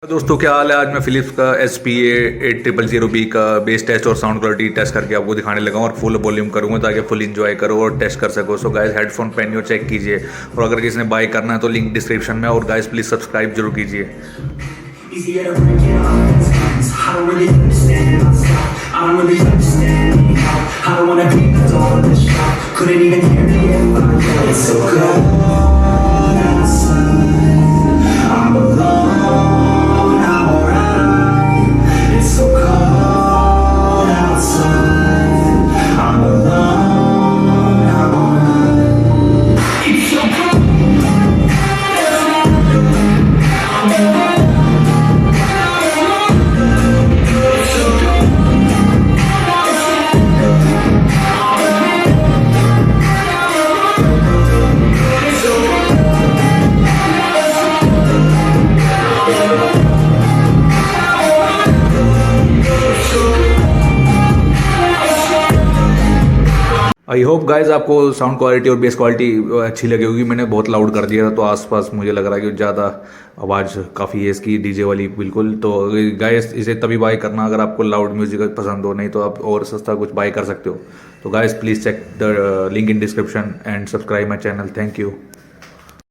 दोस्तों क्या हाल है। आज मैं फिलिप्स का SP-A8000B का बेस टेस्ट और साउंड क्वालिटी टेस्ट करके आपको दिखाने लगा हूँ और फुल वॉल्यूम करूँगा ताकि फुल एंजॉय करो और टेस्ट कर सको। सो गाइस हेडफोन पहनिए और चेक कीजिए, और अगर किसी ने बाय करना है तो लिंक डिस्क्रिप्शन में, और गाइस प्लीज़ सब्सक्राइब जरूर कीजिए। Easier to break it off. I don't really understand myself. I don't really understand how. I don't wanna be the dog in the shop. Couldn't even hear me if I could. It's so cold outside. I'm alone, I'm alright. It's so cold outside. I'm alone, I'm alright. It's so cold. I hope guys आपको sound quality और base quality अच्छी लगी होगी। मैंने बहुत loud कर दिया था तो आसपास मुझे लग रहा है कि ज़्यादा आवाज़ काफ़ी है इसकी, डीजे वाली बिल्कुल। तो गाइज इसे तभी बाय करना अगर आपको लाउड म्यूजिक पसंद हो, नहीं तो आप और सस्ता कुछ बाय कर सकते हो। तो guys please check the link in description and subscribe my channel. Thank you.